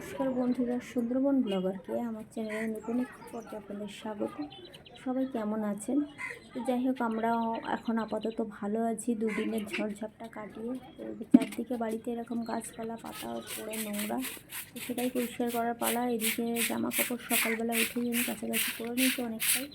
নমস্কার বন্ধুরা, সুন্দরবন ব্লগারকে আমার চ্যানেলে নতুন একটি পর্বে আপনাদের স্বাগত। সবাই কেমন আছেন? তো যাই হোক, আমরাও এখন আপাতত ভালো আছি দুদিনের ঝড়ঝাপটা কাটিয়ে। তো চারদিকে বাড়িতে এরকম গাছপালা পাতা পড়ে নোংরা, তো সেটাই পরিষ্কার করার পালা। এদিকে জামা কাপড় সকালবেলা উঠেই আমি কাছাকাছি করে নিয়েছি অনেকটাই।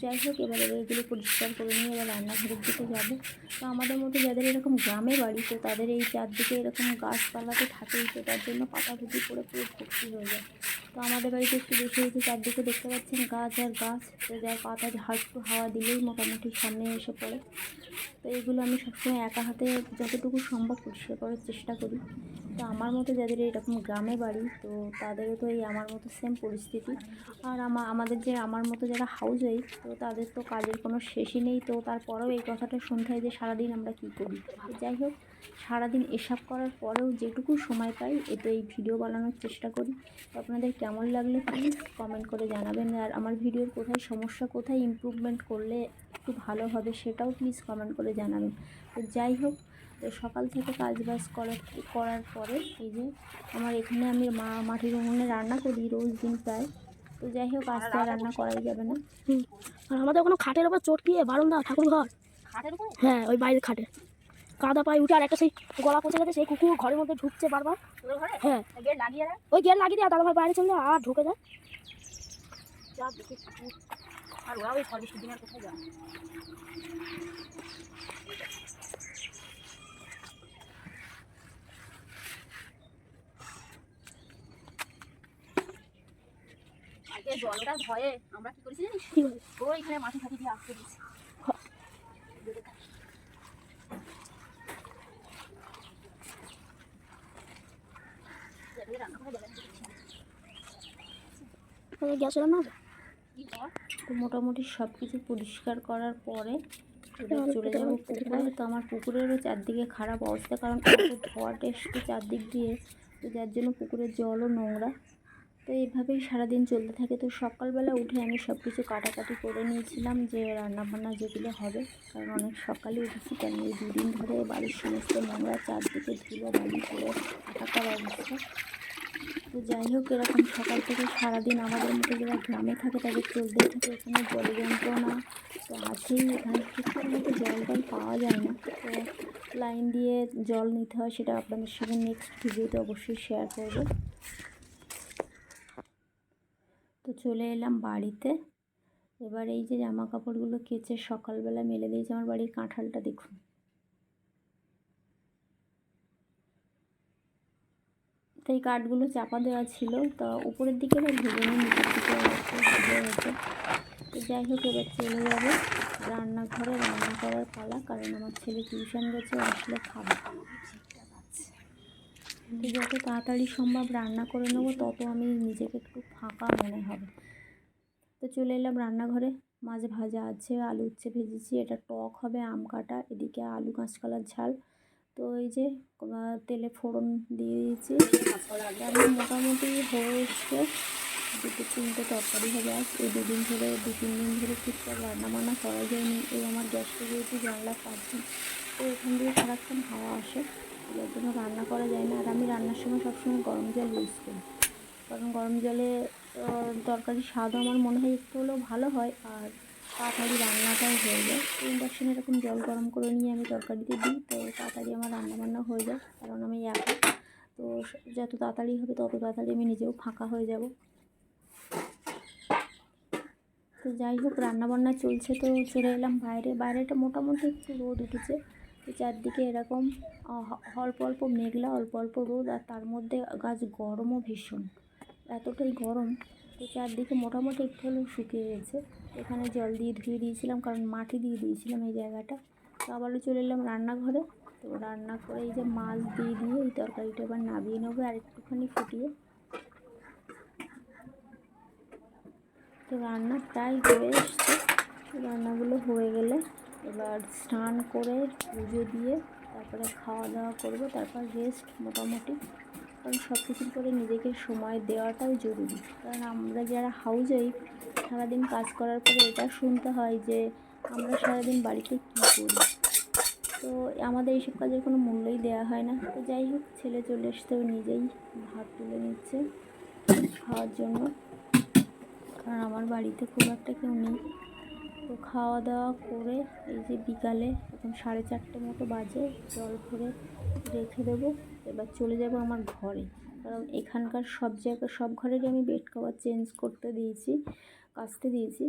যাই হোক, এবার এগুলো পরিষ্কার করে নিয়ে এবার রান্নাঘরের দিকে যাব। তো আমাদের মতো যাদের এরকম গ্রামে বাড়ি, তো তাদের এই চারদিকে এরকম গাছপালাতে থাকেই, তো তার জন্য পাতা ধুতি পড়ে পুরো ভর্তি হয়ে যায়। তো আমাদের বাড়িতে একটু বেশি হয়েছে, চারদিকে দেখতে পাচ্ছেন গাছ আর গাছ, তো যার পাতা একটু হাওয়া দিলেই মোটামুটি সামনে এসে পড়ে। তো এইগুলো আমি সবসময় একা হাতে যতটুকু সম্ভব পরিষ্কার করার চেষ্টা করি। তো আমার মতো যাদের এরকম গ্রামে বাড়ি, তো তাদেরও তো এই আমার মতো সেম পরিস্থিতি। আর আমাদের যে আমার মতো যারা হাউস ওয়াইফ, তো তাদের তো কাজের কোনো শেষই নেই। তো তারপরেও এই কথাটা শুনতে হয় যে সারাদিন আমরা কী করি। তো যাই হোক, সারাদিন এসব করার পরেও যেটুকু সময় পাই এতে এই ভিডিও বানানোর চেষ্টা করি। তো আপনাদের কেমন লাগলে প্লিজ কমেন্ট করে জানাবেন। আর আমার ভিডিওর কোথায় সমস্যা, কোথায় ইমপ্রুভমেন্ট করলে একটু ভালো হবে সেটাও প্লিজ কমেন্ট করে জানাবেন। তো যাই হোক, তো সকাল থেকে কাজবাজ করার পরে এই যে আমার এখানে আমি মাটির উনুনে রান্না করি রোজ দিন প্রায়। তো যাই হোক, আজকে আর রান্না করাই যাবে না। আর আমাদের ওখানে খাটের ওপর চটকিয়ে বারান্দা ঠাকুর ঘর। হ্যাঁ, ওই বাইরের খাটে কাদা পায়ে উঠে, আর একটা সেই গলা পচে গেছে, সেই কুকুর ঘরের মধ্যে ঢুকছে বারবার। হ্যাঁ, ওই গেট লাগিয়ে দেয়, দাদা ভাই বাইরে চলে আর ঢুকে যায়। আর ওরা ওই ঘরে সুদিনের কোথায় যায়। আগে জলটার ভয়ে আমরা কি করেছি জানিস? ওইখানে মাটি ফাটি দিয়ে আটকে দিয়েছি। গ্যাসের না তো মোটামুটি সব কিছু পরিষ্কার করার পরে এবার চলে যাবো পুকুরে। তো আমার পুকুরেরও চারদিকে খারাপ অবস্থা, কারণ ধোয়া টেস্ট চারদিক দিয়ে, তো যার জন্য পুকুরের জলও নোংরা। তো এইভাবেই সারাদিন চলতে থাকে। তো সকালবেলা উঠে আমি সব কিছু কাটাকাটি করে নিয়েছিলাম যে রান্নাবান্না যেগুলো হবে, কারণ অনেক সকালে উঠেছি, কারণ এই দুদিন ধরে বাড়ির সমস্ত নোংরা চারদিকে ধুলো বালি করে একাকার অবস্থা। তো যাই হোক, এরকম সকাল থেকে সারাদিন আমাদের মতো যারা গ্রামে থাকে তাদের চলতেই থাকে। এখানে জল যন্ত্রণা তো আছেই, এখানে ঠিকঠাক মতো জল পাওয়া যায় না। তো লাইন দিয়ে জল নিতে হয়, সেটা আপনাদের সঙ্গে নেক্সট ভিডিওতে অবশ্যই শেয়ার করব। তো চলে এলাম বাড়িতে। এবার এই যে জামা কাপড়গুলো কেচে সকালবেলা মেলে দিয়েছে, আমার বাড়ির কাঁঠালটা দেখুন। তো এই কাঠগুলো চাপা দেওয়া ছিল, তো উপরের দিকে এবার ভেজে নিয়ে নিচের দিকে ভেজে হয়েছে। তো যাই হোক, এবার চলে যাবো রান্নাঘরে রান্না করার পালা, কারণ আমার ছেলে টিউশন গেছে, আসলে খাবো। তো যত তাড়াতাড়ি সম্ভব রান্না করে নেবো, তত আমি নিজেকে একটু ফাঁকা মনে হবে। তো চলে এলাম রান্নাঘরে। মাছ ভাজা আছে, আলু উচ্ছে ভেজেছি, এটা টক হবে আম কাটা, এদিকে আলু কাঁচকলার ঝাল। তো এই যে তেলে ফোড়ন দিয়ে দিয়েছি, রান্না মোটামুটি হয়ে এসছে। দুটো তিনটে তরকারি হবে। আজ এই দু তিন দিন ধরে ঠিকঠাক রান্নাবান্না করা যায়নি। এই আমার গ্যাসটা যেহেতু জানলা পাচ্ছি, তো এখান দিয়ে সারাক্ষণ হাওয়া আসে, যার জন্য রান্না করা যায় না। আর আমি রান্নার সময় সবসময় গরম জল ইউজ করি, কারণ গরম জলে তরকারির স্বাদও আমার মনে হয় একটু হলেও ভালো হয়, আর তাড়াতাড়ি রান্নাটাও হয়ে যায়। তো ইন্ডাকশানে এরকম জল গরম করে নিয়ে আমি তরকারিতে দিই, তো তাড়াতাড়ি আমার রান্নাবান্না হয়ে যায়, কারণ আমি একা। তো যত তাড়াতাড়ি হবে তত তাড়াতাড়ি আমি নিজেও ফাঁকা হয়ে যাব। তো যাই হোক, রান্নাবান্না চলছে। তো চলে এলাম বাইরেটা মোটামুটি একটু রোদ উঠেছে। তো চারদিকে এরকম অল্প অল্প মেঘলা, অল্প অল্প রোদ, আর তার মধ্যে গাছ গরমও ভীষণ, এতটাই গরম। তো চারদিকে মোটামুটি একটু হলেও শুকিয়ে গেছে। এখানে জল দিয়ে ধুয়ে দিয়েছিলাম, কারণ মাটি দিয়ে দিয়েছিলাম এই জায়গাটা। তো আবারও চলে এলাম রান্নাঘরে। তো রান্না করে এই যে মাছ দিয়ে এই তরকারিটা এবার নামিয়ে নেবো আর একটুখানি ফুটিয়ে। তো রান্না প্রায় হয়ে এসছে। রান্নাগুলো হয়ে গেলে এবার স্নান করে পুজো দিয়ে তারপরে খাওয়া দাওয়া করবো, তারপর রেস্ট মোটামুটি। কারণ সব কিছুর পরে নিজেকে সময় দেওয়াটাও জরুরি, কারণ আমরা যারা হাউস ওয়াইফ সারাদিন কাজ করার পরে এটা শুনতে হয় যে আমরা সারাদিন বাড়িতে কী করি। তো আমাদের এইসব কাজের কোনো মূল্যই দেওয়া হয় না। তো যাই হোক, ছেলে চলে এসতেও নিজেই ভাত তুলে নিচ্ছে। খাওয়ার জন্য, কারণ আমার বাড়িতে খুব একটা কেউ নেই। তো খাওয়া দাওয়া করে এই যে বিকালে এখন 4:30 মতো বাজে, জল ভরে রেখে দেবো। এবার চলে যাব আমার ঘরে, কারণ এখানকার সব ঘরেরই আমি বেড কভার চেঞ্জ করতে দিয়েছি, কাচতে দিয়েছি।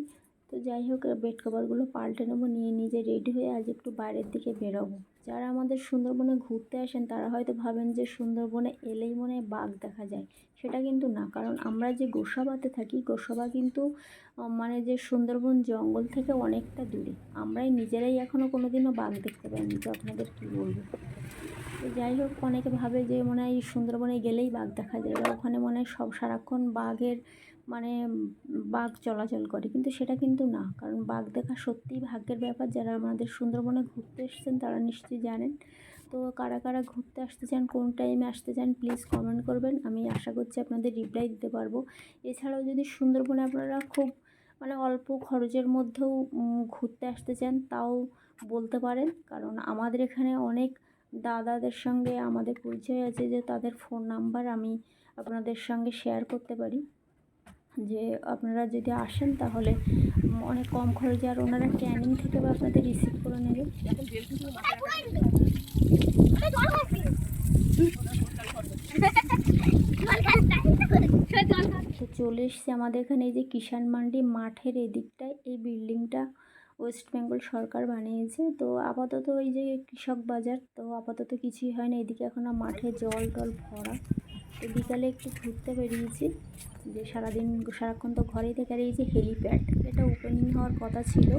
তো যাই হোক, বেড কভারগুলো পাল্টে নেবো, নিয়ে নিজে রেডি হয়ে আজ একটু বাইরের দিকে বেরোবো। যারা আমাদের সুন্দরবনে ঘুরতে আসেন তারা হয়তো ভাবেন যে সুন্দরবনে এলেই মনে হয় বাঘ দেখা যায়, সেটা কিন্তু না। কারণ আমরা যে গোসাবাতে থাকি, গোসাবা কিন্তু মানে যে সুন্দরবন জঙ্গল থেকে অনেকটা দূরে। আমরাই নিজেরাই এখনও কোনো দিনও বাঘ দেখতে পাইনি, তো আপনাদের কী বলবো। তো যাই হোক, অনেকে ভাবে যে মনে হয় সুন্দরবনে গেলেই বাঘ দেখা যায়, বা ওখানে মনে হয় সব সারাক্ষণ বাঘের মানে বাঘ চলাচল করে, কিন্তু সেটা কিন্তু না। কারণ বাঘ দেখা সত্যিই ভাগ্যের ব্যাপার। যারা আমাদের সুন্দরবনে ঘুরতে এসেছেন তারা নিশ্চয়ই জানেন। তো কারা কারা ঘুরতে আসতে চান, কোন টাইমে আসতে চান, প্লিজ কমেন্ট করবেন। আমি আশা করছি আপনাদের রিপ্লাই দিতে পারবো। এছাড়াও যদি সুন্দরবনে আপনারা খুব মানে অল্প খরচের মধ্যেও ঘুরতে আসতে চান, তাও বলতে পারেন। কারণ আমাদের এখানে অনেক দাদাদের সঙ্গে আমাদের পরিচয় আছে, যে তাদের ফোন নাম্বার আমি আপনাদের সঙ্গে শেয়ার করতে পারি, যে আপনারা যদি আসেন তাহলে অনেক কম খরচে, আর ওনারা ক্যানিং থেকে বা আপনাদের রিসিভ করে নেবে। তো চলে এসছি আমাদের এখানে, এই যে কিষাণ মান্ডি মাঠের এদিকটায় এই বিল্ডিংটা ওয়েস্ট বেঙ্গল সরকার বানিয়েছে। তো আপাতত এই যে কৃষক বাজার, তো আপাতত কিছুই হয় না এদিকে, এখনও মাঠে জল টল ভরা। তো বিকালে একটু ঘুরতে বেরিয়েছি, যে সারাক্ষণ তো ঘরেই থেকে। আর এই যে হেলিপ্যাড, এটা ওপেনিং হওয়ার কথা ছিল,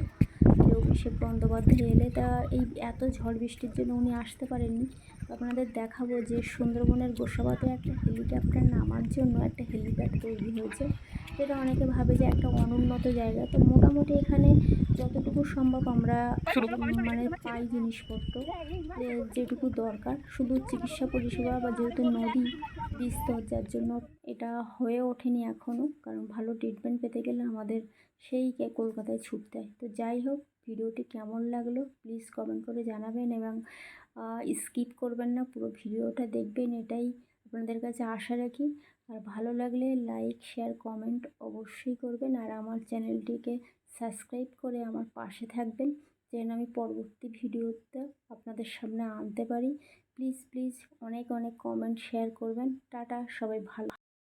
যে অভিষেক বন্দ্যোপাধ্যায় এলে, তা এই এত ঝড় বৃষ্টির জন্য উনি আসতে পারেননি। তো আপনাদের দেখাবো যে সুন্দরবনের গোসাবাতে একটা হেলিকপ্টার নামার জন্য একটা হেলিপ্যাড তৈরি হয়েছে, যেটা অনেকে ভাবে যে একটা অনুন্নত জায়গা। তো মোটামুটি এখানে যতটুকু সম্ভব আমরা মানে পাই জিনিসপত্র, যেটুকু দরকার, শুধু চিকিৎসা পরিষেবা, বা যেহেতু নদী বিস্তর, যার জন্য এটা হয়ে ওঠেনি এখনও। কারণ ভালো ট্রিটমেন্ট পেতে গেলে আমাদের সেই কলকাতায় ছুটতে হয়। তো যাই হোক, ভিডিওটি কেমন লাগলো প্লিজ কমেন্ট করে জানাবেন, এবং স্কিপ করবেন না, পুরো ভিডিওটা দেখবেন, এটাই আপনাদের কাছে আশা রাখি। আর ভালো লাগলে লাইক শেয়ার কমেন্ট অবশ্যই করবেন, আর আমার চ্যানেলটিকে সাবস্ক্রাইব করে আমার পাশে থাকবেন, যেন আমি পরবর্তী ভিডিওতে আপনাদের সামনে আনতে পারি। প্লিজ প্লিজ অনেক অনেক কমেন্ট শেয়ার করবেন। টাটা, সবাই ভালো।